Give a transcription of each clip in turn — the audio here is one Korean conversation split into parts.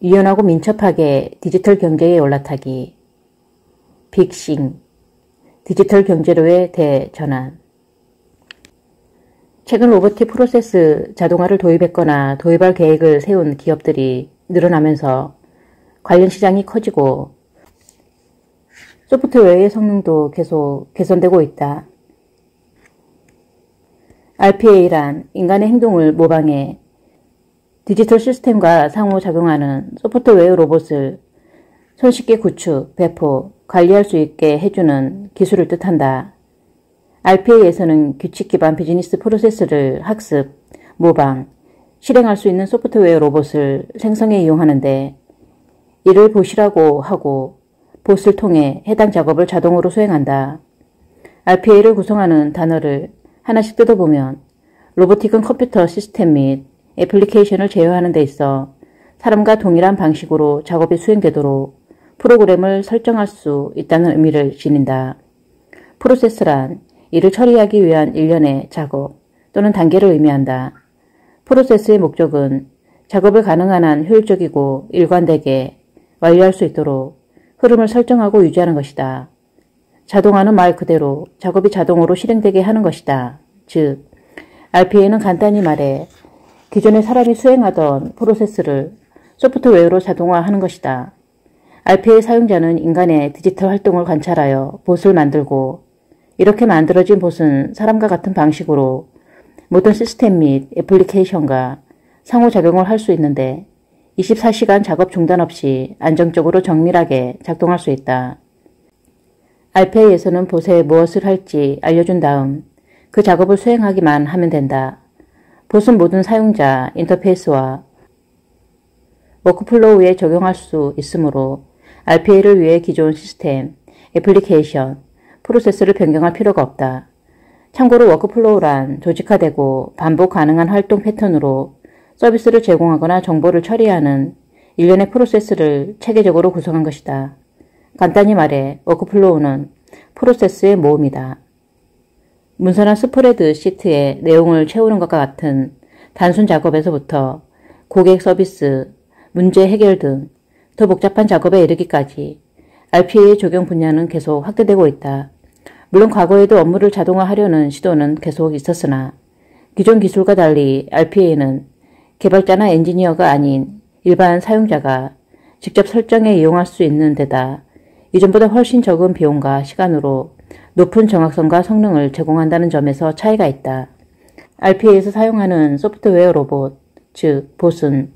유연하고 민첩하게 디지털 경제에 올라타기. 빅싱, 디지털 경제로의 대전환. 최근 로보틱 프로세스 자동화를 도입했거나 도입할 계획을 세운 기업들이 늘어나면서 관련 시장이 커지고 소프트웨어의 성능도 계속 개선되고 있다. RPA란 인간의 행동을 모방해 디지털 시스템과 상호작용하는 소프트웨어 로봇을 손쉽게 구축, 배포, 관리할 수 있게 해주는 기술을 뜻한다. RPA에서는 규칙 기반 비즈니스 프로세스를 학습, 모방, 실행할 수 있는 소프트웨어 로봇을 생성해 이용하는데 이를 보시라고 하고 봇을 통해 해당 작업을 자동으로 수행한다. RPA를 구성하는 단어를 하나씩 뜯어보면 로보틱은 컴퓨터 시스템 및 애플리케이션을 제어하는 데 있어 사람과 동일한 방식으로 작업이 수행되도록 프로그램을 설정할 수 있다는 의미를 지닌다. 프로세스란 이를 처리하기 위한 일련의 작업 또는 단계를 의미한다. 프로세스의 목적은 작업을 가능한 한 효율적이고 일관되게 완료할 수 있도록 흐름을 설정하고 유지하는 것이다. 자동화는 말 그대로 작업이 자동으로 실행되게 하는 것이다. 즉, RPA는 간단히 말해 기존에 사람이 수행하던 프로세스를 소프트웨어로 자동화하는 것이다. RPA 사용자는 인간의 디지털 활동을 관찰하여 봇을 만들고 이렇게 만들어진 봇은 사람과 같은 방식으로 모든 시스템 및 애플리케이션과 상호작용을 할 수 있는데 24시간 작업 중단 없이 안정적으로 정밀하게 작동할 수 있다. RPA에서는 봇에 무엇을 할지 알려준 다음 그 작업을 수행하기만 하면 된다. 봇은 모든 사용자 인터페이스와 워크플로우에 적용할 수 있으므로 RPA를 위해 기존 시스템, 애플리케이션, 프로세스를 변경할 필요가 없다. 참고로 워크플로우란 조직화되고 반복 가능한 활동 패턴으로 서비스를 제공하거나 정보를 처리하는 일련의 프로세스를 체계적으로 구성한 것이다. 간단히 말해 워크플로우는 프로세스의 모음이다. 문서나 스프레드 시트에 내용을 채우는 것과 같은 단순 작업에서부터 고객 서비스, 문제 해결 등 더 복잡한 작업에 이르기까지 RPA의 적용 분야는 계속 확대되고 있다. 물론 과거에도 업무를 자동화하려는 시도는 계속 있었으나 기존 기술과 달리 RPA는 개발자나 엔지니어가 아닌 일반 사용자가 직접 설정해 이용할 수 있는 데다 이전보다 훨씬 적은 비용과 시간으로 높은 정확성과 성능을 제공한다는 점에서 차이가 있다. RPA에서 사용하는 소프트웨어 로봇, 즉 봇은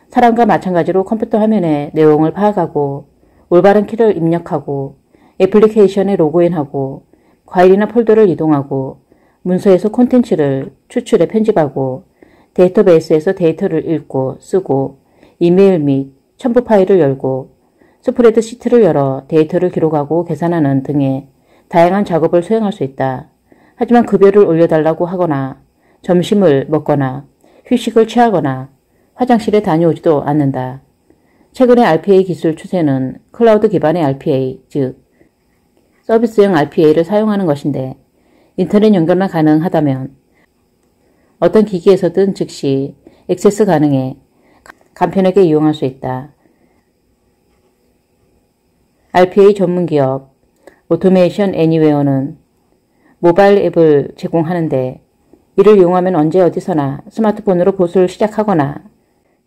사람과 마찬가지로 컴퓨터 화면에 내용을 파악하고 올바른 키를 입력하고 애플리케이션에 로그인하고 파일이나 폴더를 이동하고 문서에서 콘텐츠를 추출해 편집하고 데이터베이스에서 데이터를 읽고 쓰고 이메일 및 첨부 파일을 열고 스프레드 시트를 열어 데이터를 기록하고 계산하는 등의 다양한 작업을 수행할 수 있다. 하지만 급여를 올려달라고 하거나 점심을 먹거나 휴식을 취하거나 화장실에 다녀오지도 않는다. 최근의 RPA 기술 추세는 클라우드 기반의 RPA, 즉 서비스형 RPA를 사용하는 것인데 인터넷 연결만 가능하다면 어떤 기기에서든 즉시 액세스 가능해 간편하게 이용할 수 있다. RPA 전문기업 오토메이션 애니웨어는 모바일 앱을 제공하는데 이를 이용하면 언제 어디서나 스마트폰으로 봇을 시작하거나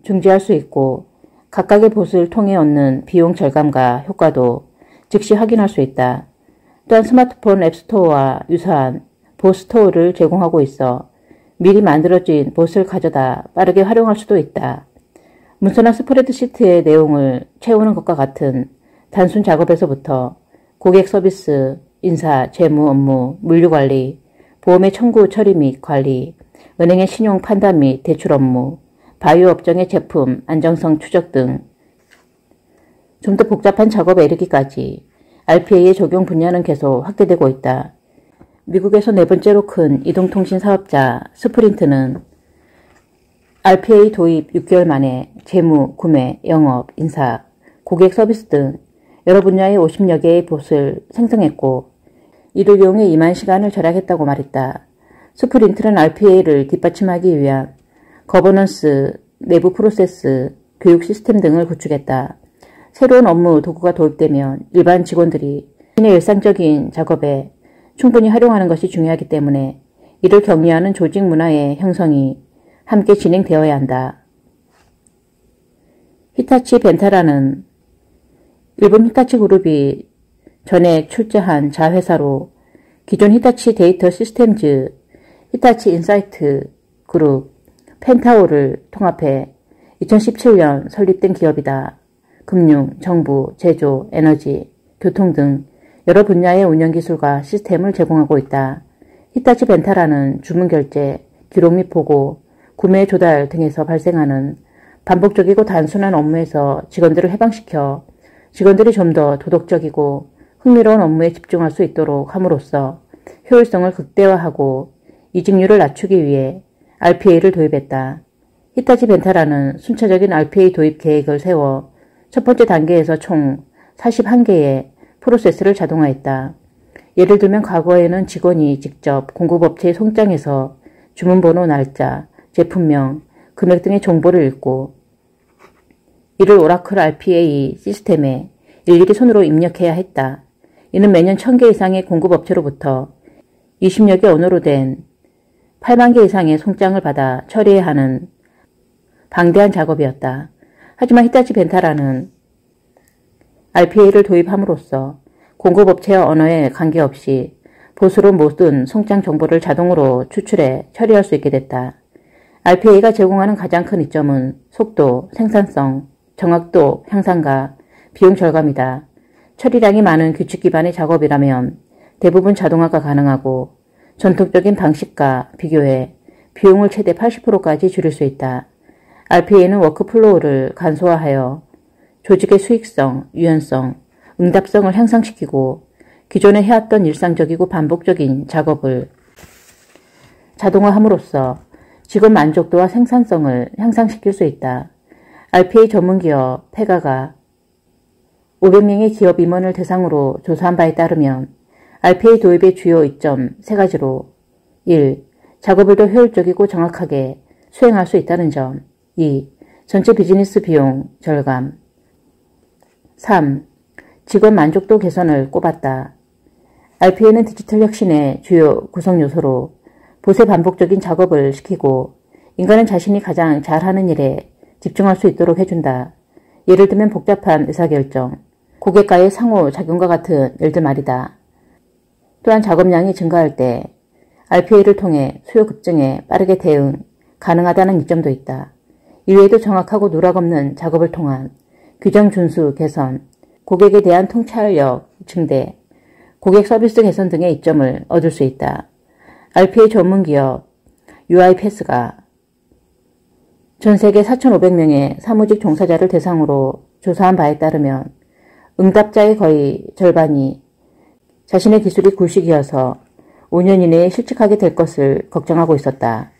중지할 수 있고 각각의 봇을 통해 얻는 비용 절감과 효과도 즉시 확인할 수 있다. 또한 스마트폰 앱스토어와 유사한 봇 스토어를 제공하고 있어 미리 만들어진 봇을 가져다 빠르게 활용할 수도 있다. 문서나 스프레드시트의 내용을 채우는 것과 같은 단순 작업에서부터 고객 서비스, 인사, 재무 업무, 물류관리, 보험의 청구 처리 및 관리, 은행의 신용 판단 및 대출 업무, 바이오 업종의 제품 안정성 추적 등 좀 더 복잡한 작업에 이르기까지 RPA의 적용 분야는 계속 확대되고 있다. 미국에서 네 번째로 큰 이동통신 사업자 스프린트는 RPA 도입 6개월 만에 재무, 구매, 영업, 인사, 고객 서비스 등 여러 분야의 50여 개의 봇을 생성했고 이를 이용해 2만 시간을 절약했다고 말했다. 스프린트는 RPA를 뒷받침하기 위한 거버넌스, 내부 프로세스, 교육 시스템 등을 구축했다. 새로운 업무 도구가 도입되면 일반 직원들이 자신의 일상적인 작업에 충분히 활용하는 것이 중요하기 때문에 이를 격려하는 조직 문화의 형성이 함께 진행되어야 한다. 히타치 벤타라는 일본 히타치 그룹이 전에 출자한 자회사로 기존 히타치 데이터 시스템즈, 히타치 인사이트 그룹, 펜타오를 통합해 2017년 설립된 기업이다. 금융, 정부, 제조, 에너지, 교통 등 여러 분야의 운영기술과 시스템을 제공하고 있다. 히타치 벤타라는 주문결제, 기록 및 보고, 구매 조달 등에서 발생하는 반복적이고 단순한 업무에서 직원들을 해방시켜 직원들이 좀 더 도덕적이고 흥미로운 업무에 집중할 수 있도록 함으로써 효율성을 극대화하고 이직률을 낮추기 위해 RPA를 도입했다. 히타치 벤타라는 순차적인 RPA 도입 계획을 세워 첫 번째 단계에서 총 41개의 프로세스를 자동화했다. 예를 들면 과거에는 직원이 직접 공급업체의 송장에서 주문번호, 날짜, 제품명, 금액 등의 정보를 읽고 이를 오라클 RPA 시스템에 일일이 손으로 입력해야 했다. 이는 매년 1000개 이상의 공급업체로부터 20여 개 언어로 된 8만 개 이상의 송장을 받아 처리해야 하는 방대한 작업이었다. 하지만 히타치 벤타라는 RPA를 도입함으로써 공급업체와 언어에 관계없이 보수로 모든 송장 정보를 자동으로 추출해 처리할 수 있게 됐다. RPA가 제공하는 가장 큰 이점은 속도, 생산성, 정확도 향상과 비용 절감이다. 처리량이 많은 규칙 기반의 작업이라면 대부분 자동화가 가능하고 전통적인 방식과 비교해 비용을 최대 80%까지 줄일 수 있다. RPA는 워크플로우를 간소화하여 조직의 수익성, 유연성, 응답성을 향상시키고 기존에 해왔던 일상적이고 반복적인 작업을 자동화함으로써 직원 만족도와 생산성을 향상시킬 수 있다. RPA 전문기업 페가가 500명의 기업 임원을 대상으로 조사한 바에 따르면 RPA 도입의 주요 이점 3가지로 1. 작업을 더 효율적이고 정확하게 수행할 수 있다는 점. 2. 전체 비즈니스 비용 절감. 3. 직원 만족도 개선을 꼽았다. RPA는 디지털 혁신의 주요 구성 요소로 보세 반복적인 작업을 시키고 인간은 자신이 가장 잘하는 일에 집중할 수 있도록 해준다. 예를 들면 복잡한 의사결정, 고객과의 상호작용과 같은 일들 말이다. 또한 작업량이 증가할 때 RPA를 통해 수요 급증에 빠르게 대응 가능하다는 이점도 있다. 이외에도 정확하고 누락 없는 작업을 통한 규정 준수 개선, 고객에 대한 통찰력 증대, 고객 서비스 개선 등의 이점을 얻을 수 있다. RPA 전문기업 UiPath가 전 세계 4,500명의 사무직 종사자를 대상으로 조사한 바에 따르면 응답자의 거의 절반이 자신의 기술이 굴식이어서 5년 이내에 실직하게 될 것을 걱정하고 있었다.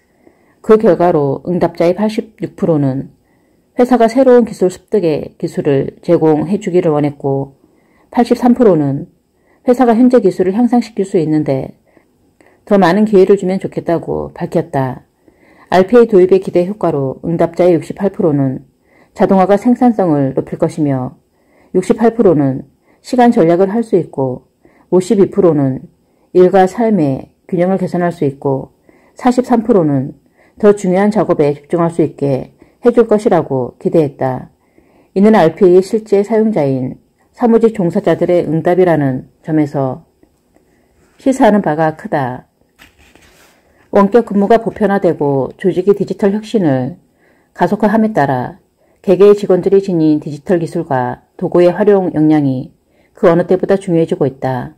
그 결과로 응답자의 86%는 회사가 새로운 기술 습득의 기술을 제공해 주기를 원했고 83%는 회사가 현재 기술을 향상시킬 수 있는데 더 많은 기회를 주면 좋겠다고 밝혔다. RPA 도입의 기대 효과로 응답자의 68%는 자동화가 생산성을 높일 것이며 68%는 시간 전략을 할 수 있고 52%는 일과 삶의 균형을 개선할 수 있고 43%는 더 중요한 작업에 집중할 수 있게 해줄 것이라고 기대했다. 이는 RPA의 실제 사용자인 사무직 종사자들의 응답이라는 점에서 시사하는 바가 크다. 원격 근무가 보편화되고 조직의 디지털 혁신을 가속화함에 따라 개개의 직원들이 지닌 디지털 기술과 도구의 활용 역량이 그 어느 때보다 중요해지고 있다.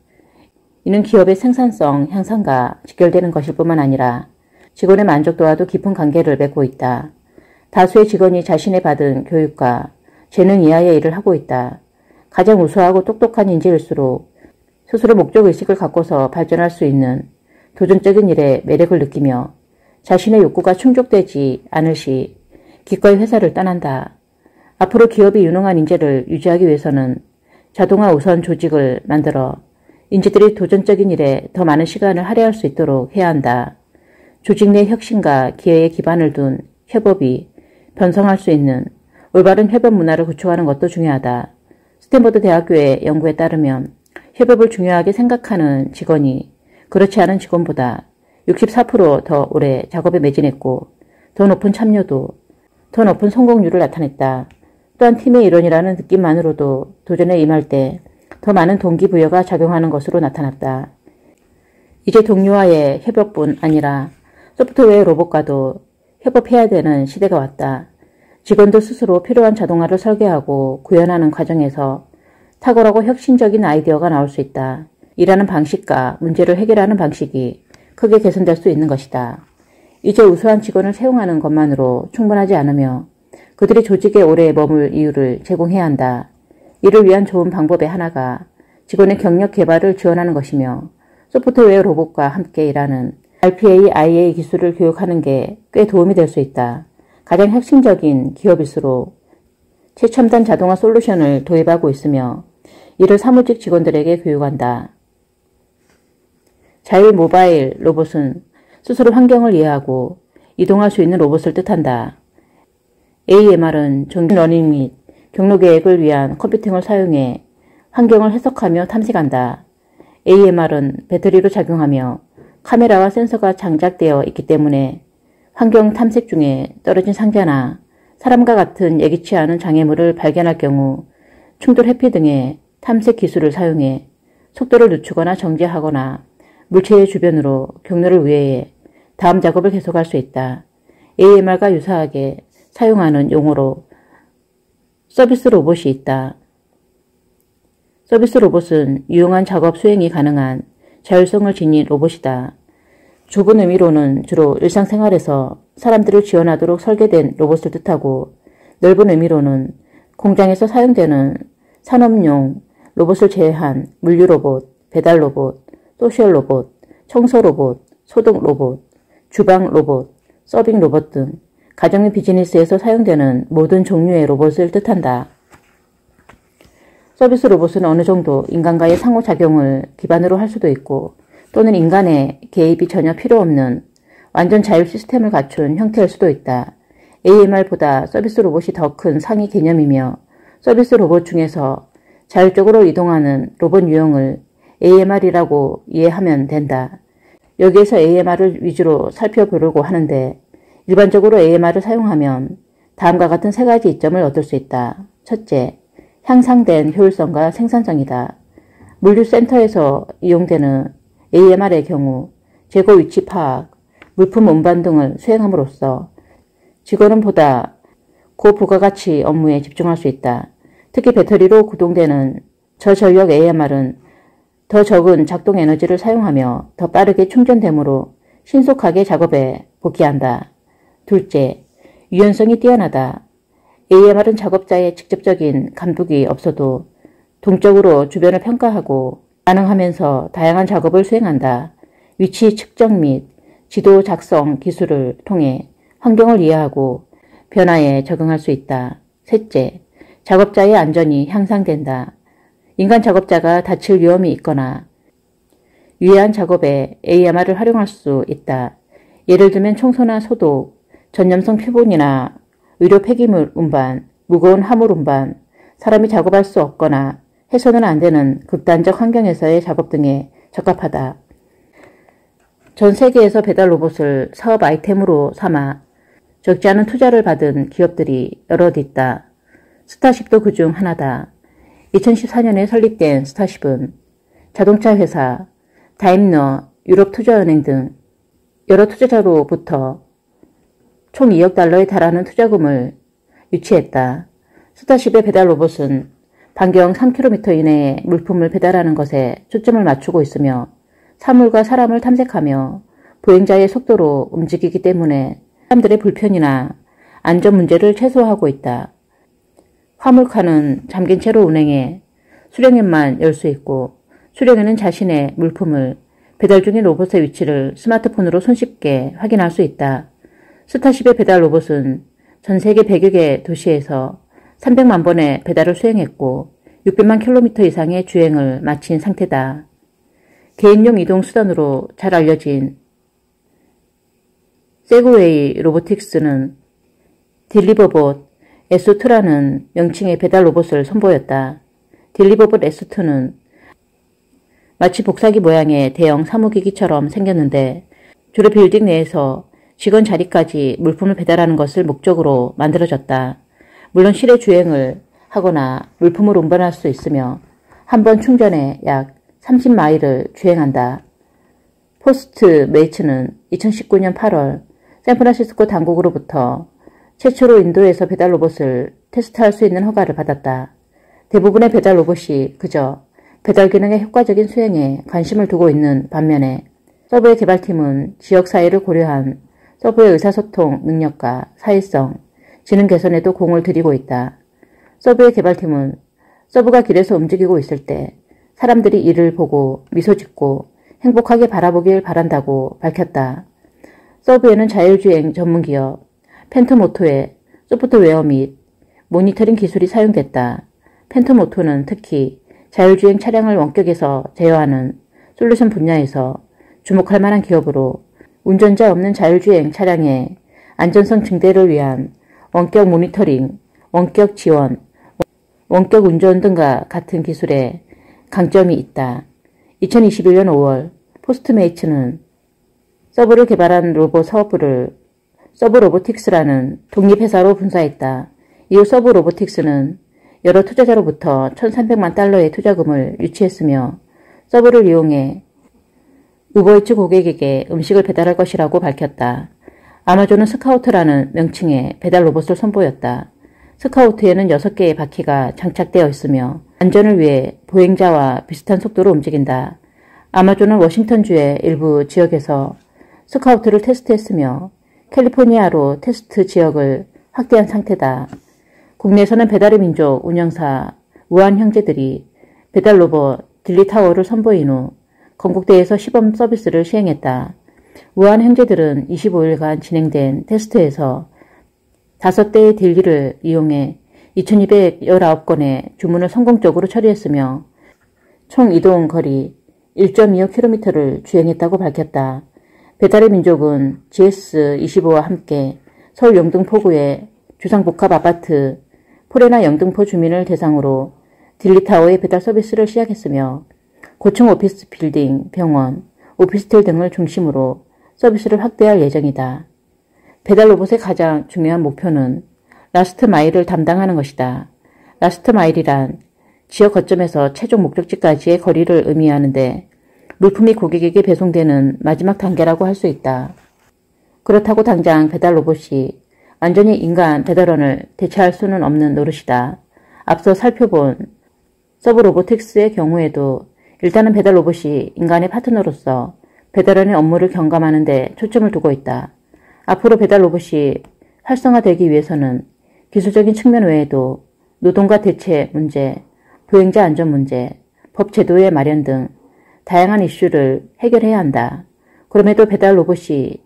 이는 기업의 생산성 향상과 직결되는 것일 뿐만 아니라 직원의 만족도와도 깊은 관계를 맺고 있다. 다수의 직원이 자신의 받은 교육과 재능 이하의 일을 하고 있다. 가장 우수하고 똑똑한 인재일수록 스스로 목적의식을 갖고서 발전할 수 있는 도전적인 일에 매력을 느끼며 자신의 욕구가 충족되지 않을 시 기꺼이 회사를 떠난다. 앞으로 기업이 유능한 인재를 유지하기 위해서는 자동화 우선 조직을 만들어 인재들이 도전적인 일에 더 많은 시간을 할애할 수 있도록 해야 한다. 조직 내 혁신과 기회에 기반을 둔 협업이 편성할 수 있는 올바른 협업 문화를 구축하는 것도 중요하다. 스탠퍼드 대학교의 연구에 따르면 협업을 중요하게 생각하는 직원이 그렇지 않은 직원보다 64%더 오래 작업에 매진했고 더 높은 참여도, 더 높은 성공률을 나타냈다. 또한 팀의 일원이라는 느낌만으로도 도전에 임할 때 더 많은 동기부여가 작용하는 것으로 나타났다. 이제 동료와의 협업뿐 아니라 소프트웨어 로봇과도 협업해야 되는 시대가 왔다. 직원도 스스로 필요한 자동화를 설계하고 구현하는 과정에서 탁월하고 혁신적인 아이디어가 나올 수 있다. 일하는 방식과 문제를 해결하는 방식이 크게 개선될 수 있는 것이다. 이제 우수한 직원을 채용하는 것만으로 충분하지 않으며 그들이 조직에 오래 머물 이유를 제공해야 한다. 이를 위한 좋은 방법의 하나가 직원의 경력 개발을 지원하는 것이며 소프트웨어 로봇과 함께 일하는 RPA, IA 기술을 교육하는 게 꽤 도움이 될 수 있다. 가장 혁신적인 기업일수록 최첨단 자동화 솔루션을 도입하고 있으며 이를 사무직 직원들에게 교육한다. 자율 모바일 로봇은 스스로 환경을 이해하고 이동할 수 있는 로봇을 뜻한다. AMR은 정기 러닝 및 경로 계획을 위한 컴퓨팅을 사용해 환경을 해석하며 탐색한다. AMR은 배터리로 작용하며 카메라와 센서가 장착되어 있기 때문에 환경 탐색 중에 떨어진 상자나 사람과 같은 예기치 않은 장애물을 발견할 경우 충돌 회피 등의 탐색 기술을 사용해 속도를 늦추거나 정지하거나 물체의 주변으로 경로를 우회해 다음 작업을 계속할 수 있다. AMR과 유사하게 사용하는 용어로 서비스 로봇이 있다. 서비스 로봇은 유용한 작업 수행이 가능한 자율성을 지닌 로봇이다. 좁은 의미로는 주로 일상생활에서 사람들을 지원하도록 설계된 로봇을 뜻하고 넓은 의미로는 공장에서 사용되는 산업용 로봇을 제외한 물류 로봇, 배달 로봇, 소셜 로봇, 청소 로봇, 소독 로봇, 주방 로봇, 서빙 로봇 등 가정 비즈니스에서 사용되는 모든 종류의 로봇을 뜻한다. 서비스 로봇은 어느 정도 인간과의 상호작용을 기반으로 할 수도 있고 또는 인간의 개입이 전혀 필요 없는 완전 자율 시스템을 갖춘 형태일 수도 있다. AMR보다 서비스 로봇이 더 큰 상위 개념이며 서비스 로봇 중에서 자율적으로 이동하는 로봇 유형을 AMR이라고 이해하면 된다. 여기에서 AMR을 위주로 살펴보려고 하는데 일반적으로 AMR을 사용하면 다음과 같은 세 가지 이점을 얻을 수 있다. 첫째, 향상된 효율성과 생산성이다. 물류센터에서 이용되는 AMR의 경우 재고 위치 파악, 물품 운반 등을 수행함으로써 직원은 보다 고부가가치 업무에 집중할 수 있다. 특히 배터리로 구동되는 저전력 AMR은 더 적은 작동 에너지를 사용하며 더 빠르게 충전되므로 신속하게 작업에 복귀한다. 둘째, 유연성이 뛰어나다. AMR은 작업자의 직접적인 감독이 없어도 동적으로 주변을 평가하고 반응하면서 다양한 작업을 수행한다. 위치 측정 및 지도 작성 기술을 통해 환경을 이해하고 변화에 적응할 수 있다. 셋째, 작업자의 안전이 향상된다. 인간 작업자가 다칠 위험이 있거나 유해한 작업에 AMR을 활용할 수 있다. 예를 들면 청소나 소독, 전염성 표본이나 의료 폐기물 운반, 무거운 화물 운반, 사람이 작업할 수 없거나 해서는 안 되는 극단적 환경에서의 작업 등에 적합하다. 전 세계에서 배달 로봇을 사업 아이템으로 삼아 적지 않은 투자를 받은 기업들이 여럿 있다. 스타쉽도 그중 하나다. 2014년에 설립된 스타쉽은 자동차 회사, 다임러, 유럽투자은행 등 여러 투자자로부터 총 2억 달러에 달하는 투자금을 유치했다. 스타쉽의 배달 로봇은 반경 3km 이내에 물품을 배달하는 것에 초점을 맞추고 있으며 사물과 사람을 탐색하며 보행자의 속도로 움직이기 때문에 사람들의 불편이나 안전 문제를 최소화하고 있다. 화물칸은 잠긴 채로 운행해 수령인만 열 수 있고 수령인은 자신의 물품을 배달 중인 로봇의 위치를 스마트폰으로 손쉽게 확인할 수 있다. 스타쉽의 배달 로봇은 전 세계 100여 개 도시에서 300만 번의 배달을 수행했고 600만 킬로미터 이상의 주행을 마친 상태다. 개인용 이동 수단으로 잘 알려진 세그웨이 로보틱스는 딜리버봇, S2라는 명칭의 배달 로봇을 선보였다. 딜리버봇 S2는 마치 복사기 모양의 대형 사무기기처럼 생겼는데 주로 빌딩 내에서 직원 자리까지 물품을 배달하는 것을 목적으로 만들어졌다. 물론 실외 주행을 하거나 물품을 운반할 수 있으며 한 번 충전에 약 30마일을 주행한다. 포스트 메이츠는 2019년 8월 샌프란시스코 당국으로부터 최초로 인도에서 배달 로봇을 테스트할 수 있는 허가를 받았다. 대부분의 배달 로봇이 그저 배달 기능의 효과적인 수행에 관심을 두고 있는 반면에 서브웨이 개발팀은 지역사회를 고려한 서브웨이 의사소통 능력과 사회성, 지능 개선에도 공을 들이고 있다. 서브웨이 개발팀은 서브가 길에서 움직이고 있을 때 사람들이 이를 보고 미소 짓고 행복하게 바라보길 바란다고 밝혔다. 서브웨이는 자율주행 전문기업 펜트모토의 소프트웨어 및 모니터링 기술이 사용됐다. 펜트모토는 특히 자율주행 차량을 원격에서 제어하는 솔루션 분야에서 주목할 만한 기업으로 운전자 없는 자율주행 차량의 안전성 증대를 위한 원격 모니터링, 원격 지원, 원격 운전 등과 같은 기술에 강점이 있다. 2021년 5월 포스트메이츠는 서브를 개발한 로봇 사업부를 서브로보틱스라는 독립회사로 분사했다. 이후 서브로보틱스는 여러 투자자로부터 1,300만 달러의 투자금을 유치했으며 서브를 이용해 우버이츠 고객에게 음식을 배달할 것이라고 밝혔다. 아마존은 스카우트라는 명칭의 배달 로봇을 선보였다. 스카우트에는 6개의 바퀴가 장착되어 있으며 안전을 위해 보행자와 비슷한 속도로 움직인다. 아마존은 워싱턴주의 일부 지역에서 스카우트를 테스트했으며 캘리포니아로 테스트 지역을 확대한 상태다. 국내에서는 배달의 민족 운영사 우한 형제들이 배달 로봇 딜리타워를 선보인 후 건국대에서 시범 서비스를 시행했다. 우한 형제들은 25일간 진행된 테스트에서 5대의 딜리를 이용해 2219건의 주문을 성공적으로 처리했으며 총 이동 거리 1.25km를 주행했다고 밝혔다. 배달의 민족은 GS25와 함께 서울 영등포구의 주상복합 아파트 포레나 영등포 주민을 대상으로 딜리타워의 배달 서비스를 시작했으며 고층 오피스 빌딩, 병원, 오피스텔 등을 중심으로 서비스를 확대할 예정이다. 배달 로봇의 가장 중요한 목표는 라스트 마일을 담당하는 것이다. 라스트 마일이란 지역 거점에서 최종 목적지까지의 거리를 의미하는데 물품이 고객에게 배송되는 마지막 단계라고 할 수 있다. 그렇다고 당장 배달 로봇이 완전히 인간 배달원을 대체할 수는 없는 노릇이다. 앞서 살펴본 서브로보틱스의 경우에도 일단은 배달 로봇이 인간의 파트너로서 배달원의 업무를 경감하는 데 초점을 두고 있다. 앞으로 배달 로봇이 활성화되기 위해서는 기술적인 측면 외에도 노동과 대체 문제, 보행자 안전 문제, 법 제도의 마련 등 다양한 이슈를 해결해야 한다. 그럼에도 배달 로봇이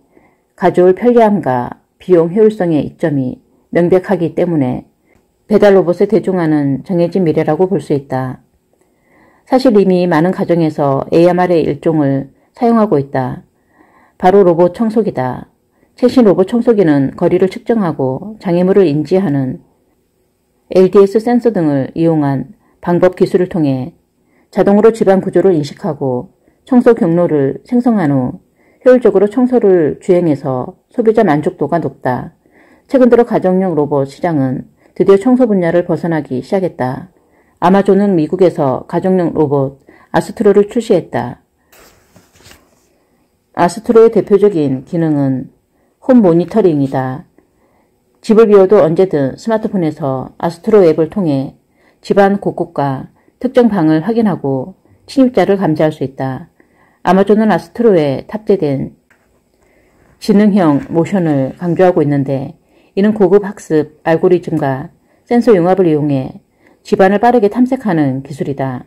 가져올 편리함과 비용 효율성의 이점이 명백하기 때문에 배달 로봇의 대중화는 정해진 미래라고 볼 수 있다. 사실 이미 많은 가정에서 AMR의 일종을 사용하고 있다. 바로 로봇 청소기다. 최신 로봇 청소기는 거리를 측정하고 장애물을 인지하는 LDS 센서 등을 이용한 방법 기술을 통해 자동으로 집안 구조를 인식하고 청소 경로를 생성한 후 효율적으로 청소를 주행해서 소비자 만족도가 높다. 최근 들어 가정용 로봇 시장은 드디어 청소 분야를 벗어나기 시작했다. 아마존은 미국에서 가정용 로봇 아스트로를 출시했다. 아스트로의 대표적인 기능은 홈 모니터링이다. 집을 비워도 언제든 스마트폰에서 아스트로 앱을 통해 집안 곳곳과 특정 방을 확인하고 침입자를 감지할 수 있다. 아마존은 아스트로에 탑재된 지능형 모션을 강조하고 있는데 이는 고급 학습 알고리즘과 센서 융합을 이용해 집안을 빠르게 탐색하는 기술이다.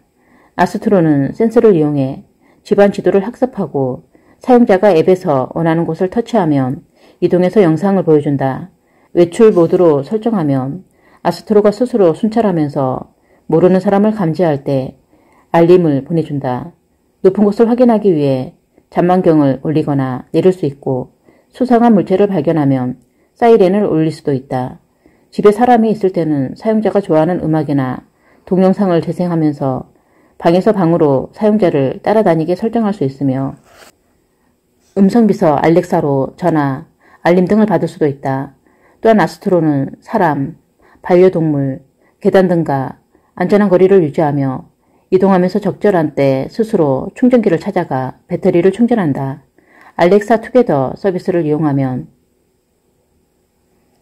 아스트로는 센서를 이용해 집안 지도를 학습하고 사용자가 앱에서 원하는 곳을 터치하면 이동해서 영상을 보여준다. 외출 모드로 설정하면 아스트로가 스스로 순찰하면서 모르는 사람을 감지할 때 알림을 보내준다. 높은 곳을 확인하기 위해 잠만경을 올리거나 내릴 수 있고 수상한 물체를 발견하면 사이렌을 울릴 수도 있다. 집에 사람이 있을 때는 사용자가 좋아하는 음악이나 동영상을 재생하면서 방에서 방으로 사용자를 따라다니게 설정할 수 있으며 음성비서 알렉사로 전화, 알림 등을 받을 수도 있다. 또한 아스트로는 사람, 반려동물, 계단 등과 안전한 거리를 유지하며 이동하면서 적절한 때 스스로 충전기를 찾아가 배터리를 충전한다. 알렉사 투게더 서비스를 이용하면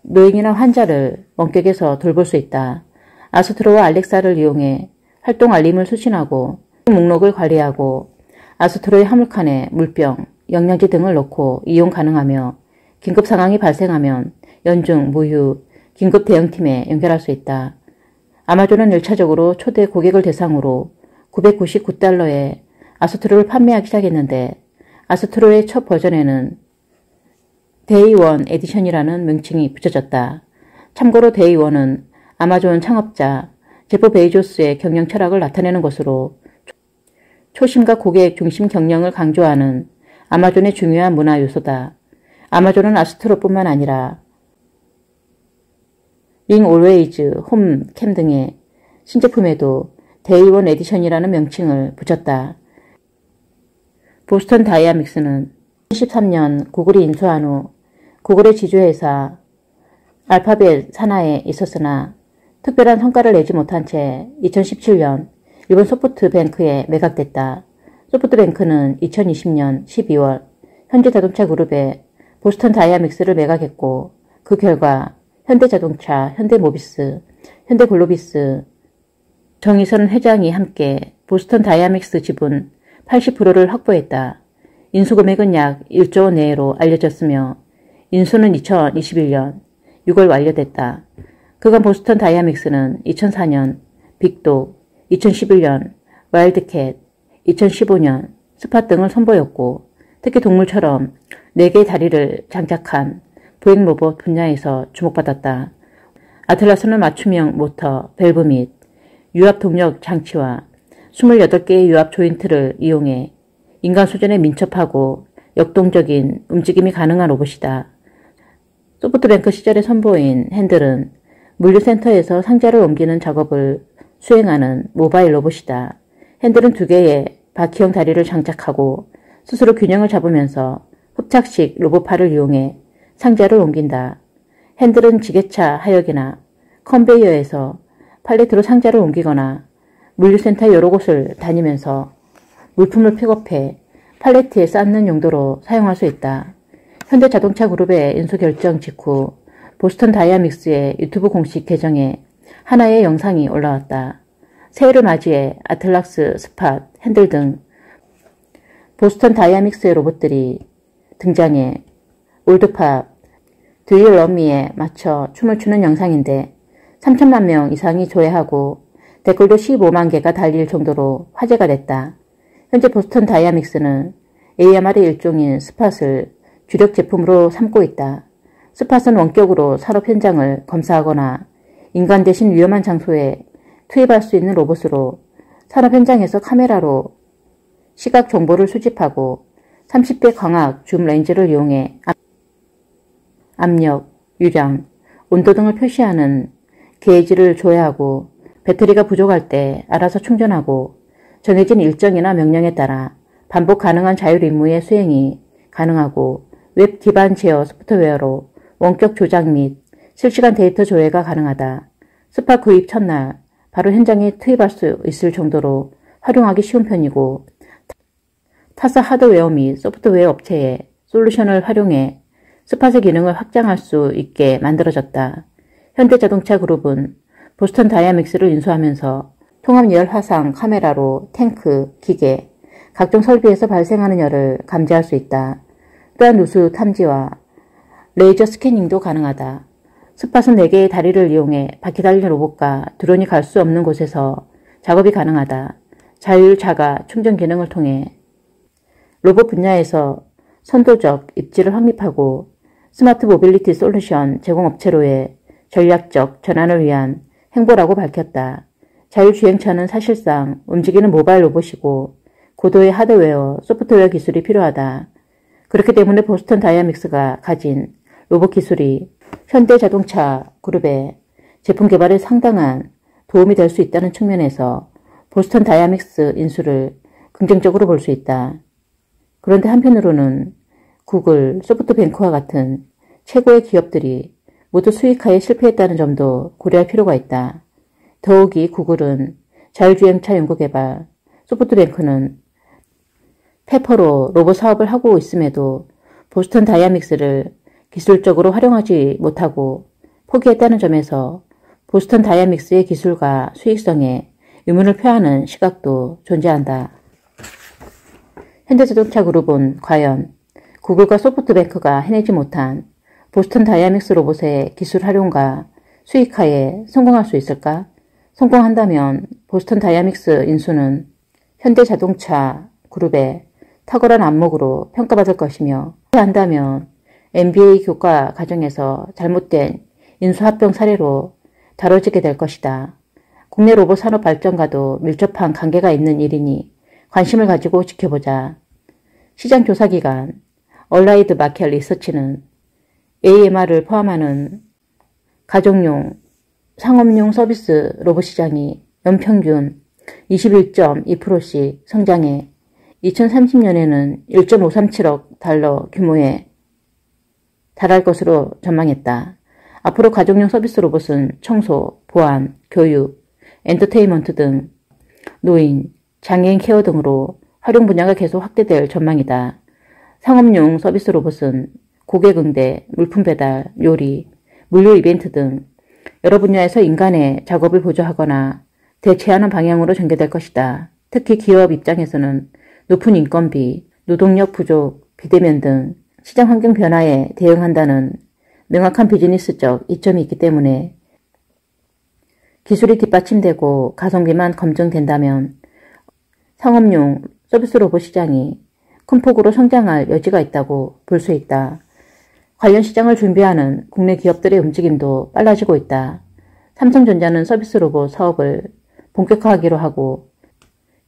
노인이나 환자를 원격에서 돌볼 수 있다. 아스트로와 알렉사를 이용해 활동 알림을 수신하고 목록을 관리하고 아스트로의 화물칸에 물병, 영양제 등을 넣고 이용 가능하며 긴급 상황이 발생하면 연중, 무휴, 긴급 대응팀에 연결할 수 있다. 아마존은 1차적으로 초대 고객을 대상으로 999달러에 아스트로를 판매하기 시작했는데 아스트로의 첫 버전에는 데이 원 에디션이라는 명칭이 붙여졌다. 참고로 데이 원은 아마존 창업자 제프 베이조스의 경영 철학을 나타내는 것으로 초심과 고객 중심 경영을 강조하는 아마존의 중요한 문화 요소다. 아마존은 아스트로뿐만 아니라 링 올웨이즈, 홈, 캠 등의 신제품에도 데이 원 에디션이라는 명칭을 붙였다. 보스턴 다이나믹스는 2013년 구글이 인수한 후 구글의 지주회사 알파벳 산하에 있었으나 특별한 성과를 내지 못한 채 2017년 일본 소프트뱅크에 매각됐다. 소프트뱅크는 2020년 12월 현대자동차 그룹에 보스턴 다이나믹스를 매각했고 그 결과 현대자동차, 현대모비스, 현대글로비스, 정의선 회장이 함께 보스턴 다이나믹스 지분 80%를 확보했다. 인수금액은 약 1조 원 내외로 알려졌으며 인수는 2021년 6월 완료됐다. 그간 보스턴 다이나믹스는 2004년 빅독, 2011년 와일드캣, 2015년 스팟 등을 선보였고 특히 동물처럼 4개의 다리를 장착한 보행 로봇 분야에서 주목받았다. 아틀라스는 맞춤형 모터, 밸브 및 유압 동력 장치와 28개의 유압 조인트를 이용해 인간 수준에 민첩하고 역동적인 움직임이 가능한 로봇이다. 소프트뱅크 시절에 선보인 핸들은 물류센터에서 상자를 옮기는 작업을 수행하는 모바일 로봇이다. 핸들은 2개의 바퀴형 다리를 장착하고 스스로 균형을 잡으면서 흡착식 로봇팔을 이용해 상자를 옮긴다. 핸들은 지게차 하역이나 컨베이어에서 팔레트로 상자를 옮기거나 물류센터 여러 곳을 다니면서 물품을 픽업해 팔레트에 쌓는 용도로 사용할 수 있다. 현대자동차 그룹의 인수 결정 직후 보스턴 다이나믹스의 유튜브 공식 계정에 하나의 영상이 올라왔다. 새해를 맞이해 아틀라스, 스팟, 핸들 등 보스턴 다이나믹스의 로봇들이 등장해 올드팝, Do You Love Me에 맞춰 춤을 추는 영상인데 3천만 명 이상이 조회하고 댓글도 15만 개가 달릴 정도로 화제가 됐다. 현재 보스턴 다이나믹스는 AMR의 일종인 스팟을 주력 제품으로 삼고 있다. 스팟은 원격으로 산업 현장을 검사하거나 인간 대신 위험한 장소에 투입할 수 있는 로봇으로 산업 현장에서 카메라로 시각 정보를 수집하고 30대 광학 줌 렌즈를 이용해 압력, 유량, 온도 등을 표시하는 게이지를 조회하고 배터리가 부족할 때 알아서 충전하고 정해진 일정이나 명령에 따라 반복 가능한 자율 임무의 수행이 가능하고 웹 기반 제어 소프트웨어로 원격 조작 및 실시간 데이터 조회가 가능하다. 스팟 구입 첫날 바로 현장에 투입할 수 있을 정도로 활용하기 쉬운 편이고 타사 하드웨어 및 소프트웨어 업체의 솔루션을 활용해 스팟의 기능을 확장할 수 있게 만들어졌다. 현대자동차 그룹은 보스턴 다이나믹스를 인수하면서 통합열 화상 카메라로 탱크, 기계, 각종 설비에서 발생하는 열을 감지할 수 있다. 또한 누수 탐지와 레이저 스캐닝도 가능하다. 스팟은 4개의 다리를 이용해 바퀴 달린 로봇과 드론이 갈 수 없는 곳에서 작업이 가능하다. 자율 자가 충전 기능을 통해 로봇 분야에서 선도적 입지를 확립하고 스마트 모빌리티 솔루션 제공업체로의 전략적 전환을 위한 행보라고 밝혔다. 자율주행차는 사실상 움직이는 모바일 로봇이고 고도의 하드웨어, 소프트웨어 기술이 필요하다. 그렇기 때문에 보스턴 다이나믹스가 가진 로봇 기술이 현대자동차 그룹의 제품 개발에 상당한 도움이 될 수 있다는 측면에서 보스턴 다이나믹스 인수를 긍정적으로 볼 수 있다. 그런데 한편으로는 구글, 소프트뱅크와 같은 최고의 기업들이 모두 수익화에 실패했다는 점도 고려할 필요가 있다. 더욱이 구글은 자율주행차 연구개발, 소프트뱅크는 페퍼로 로봇 사업을 하고 있음에도 보스턴 다이나믹스를 기술적으로 활용하지 못하고 포기했다는 점에서 보스턴 다이나믹스의 기술과 수익성에 의문을 표하는 시각도 존재한다. 현대자동차 그룹은 과연 구글과 소프트뱅크가 해내지 못한 보스턴 다이나믹스 로봇의 기술 활용과 수익화에 성공할 수 있을까? 성공한다면 보스턴 다이나믹스 인수는 현대자동차 그룹의 탁월한 안목으로 평가받을 것이며, 한다면 MBA 교과 과정에서 잘못된 인수합병 사례로 다뤄지게 될 것이다. 국내 로봇 산업 발전과도 밀접한 관계가 있는 일이니 관심을 가지고 지켜보자. 시장조사기관 얼라이드 마켓 리서치는 AMR을 포함하는 가정용, 상업용 서비스 로봇 시장이 연평균 21.2%씩 성장해 2030년에는 1.537억 달러 규모에 달할 것으로 전망했다. 앞으로 가정용 서비스 로봇은 청소, 보안, 교육, 엔터테인먼트 등 노인, 장애인 케어 등으로 활용 분야가 계속 확대될 전망이다. 상업용 서비스 로봇은 고객 응대, 물품 배달, 요리, 물류 이벤트 등 여러 분야에서 인간의 작업을 보조하거나 대체하는 방향으로 전개될 것이다. 특히 기업 입장에서는 높은 인건비, 노동력 부족, 비대면 등 시장 환경 변화에 대응한다는 명확한 비즈니스적 이점이 있기 때문에 기술이 뒷받침되고 가성비만 검증된다면 상업용 서비스 로봇 시장이 큰 폭으로 성장할 여지가 있다고 볼 수 있다. 관련 시장을 준비하는 국내 기업들의 움직임도 빨라지고 있다. 삼성전자는 서비스 로봇 사업을 본격화하기로 하고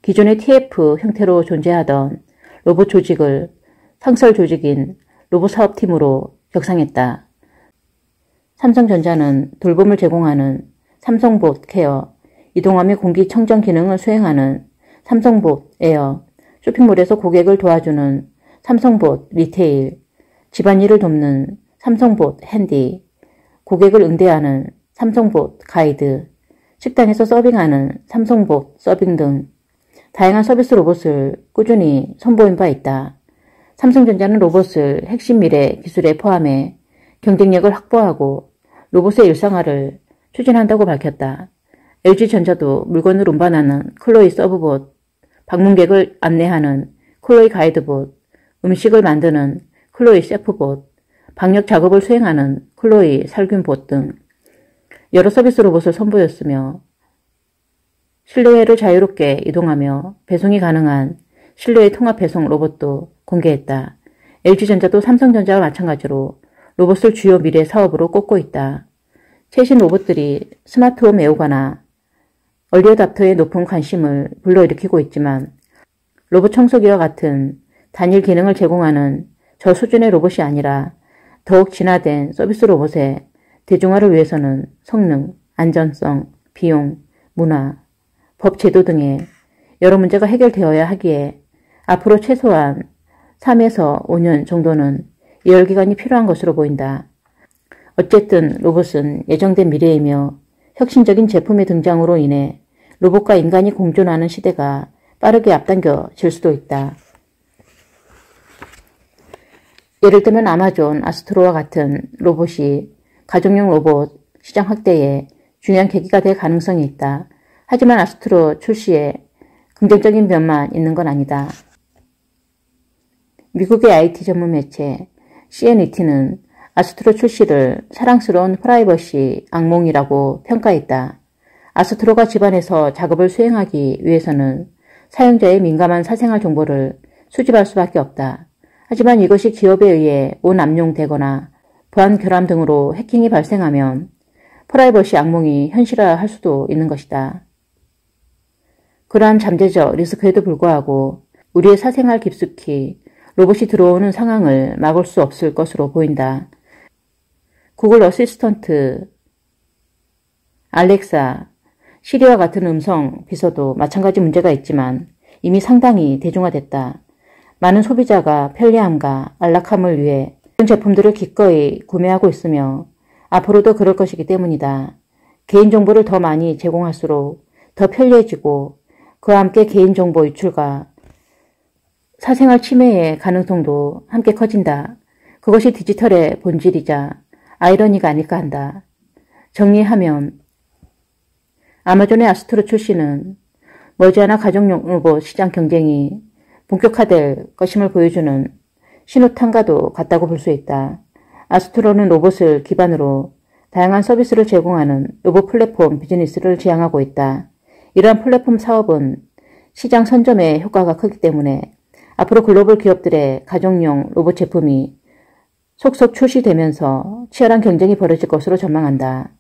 기존의 TF 형태로 존재하던 로봇 조직을 상설 조직인 로봇 사업팀으로 격상했다. 삼성전자는 돌봄을 제공하는 삼성봇 케어, 이동하며 공기청정 기능을 수행하는 삼성봇 에어, 쇼핑몰에서 고객을 도와주는 삼성봇 리테일, 집안일을 돕는 삼성봇 핸디, 고객을 응대하는 삼성봇 가이드, 식당에서 서빙하는 삼성봇 서빙 등 다양한 서비스 로봇을 꾸준히 선보인 바 있다. 삼성전자는 로봇을 핵심 미래 기술에 포함해 경쟁력을 확보하고 로봇의 일상화를 추진한다고 밝혔다. LG전자도 물건을 운반하는 클로이 서브봇, 방문객을 안내하는 클로이 가이드봇, 음식을 만드는 클로이 셰프봇, 방역 작업을 수행하는 클로이 살균봇 등 여러 서비스 로봇을 선보였으며 실내외를 자유롭게 이동하며 배송이 가능한 실내외 통합 배송 로봇도 공개했다. LG전자도 삼성전자와 마찬가지로 로봇을 주요 미래 사업으로 꼽고 있다. 최신 로봇들이 스마트홈 애호가나 얼리어답터에 높은 관심을 불러일으키고 있지만 로봇 청소기와 같은 단일 기능을 제공하는 저 수준의 로봇이 아니라 더욱 진화된 서비스 로봇의 대중화를 위해서는 성능, 안전성, 비용, 문화, 법 제도 등의 여러 문제가 해결되어야 하기에 앞으로 최소한 3에서 5년 정도는 예열기간이 필요한 것으로 보인다. 어쨌든 로봇은 예정된 미래이며 혁신적인 제품의 등장으로 인해 로봇과 인간이 공존하는 시대가 빠르게 앞당겨질 수도 있다. 예를 들면 아마존 아스트로와 같은 로봇이 가정용 로봇 시장 확대에 중요한 계기가 될 가능성이 있다. 하지만 아스트로 출시에 긍정적인 면만 있는 건 아니다. 미국의 IT 전문 매체 CNET는 아스트로 출시를 사랑스러운 프라이버시 악몽이라고 평가했다. 아스트로가 집안에서 작업을 수행하기 위해서는 사용자의 민감한 사생활 정보를 수집할 수밖에 없다. 하지만 이것이 기업에 의해 오남용되거나 보안 결함 등으로 해킹이 발생하면 프라이버시 악몽이 현실화할 수도 있는 것이다. 그러한 잠재적 리스크에도 불구하고 우리의 사생활 깊숙이 로봇이 들어오는 상황을 막을 수 없을 것으로 보인다. 구글 어시스턴트 알렉사, 시리와 같은 음성 비서도 마찬가지 문제가 있지만 이미 상당히 대중화됐다. 많은 소비자가 편리함과 안락함을 위해 이런 제품들을 기꺼이 구매하고 있으며 앞으로도 그럴 것이기 때문이다. 개인정보를 더 많이 제공할수록 더 편리해지고 그와 함께 개인정보 유출과 사생활 침해의 가능성도 함께 커진다. 그것이 디지털의 본질이자 아이러니가 아닐까 한다. 정리하면 아마존의 아스트로 출시는 머지않아 가정용 로봇 시장 경쟁이 본격화될 것임을 보여주는 신호탄과도 같다고 볼 수 있다. 아스트로는 로봇을 기반으로 다양한 서비스를 제공하는 로봇 플랫폼 비즈니스를 지향하고 있다. 이러한 플랫폼 사업은 시장 선점에 효과가 크기 때문에 앞으로 글로벌 기업들의 가정용 로봇 제품이 속속 출시되면서 치열한 경쟁이 벌어질 것으로 전망한다.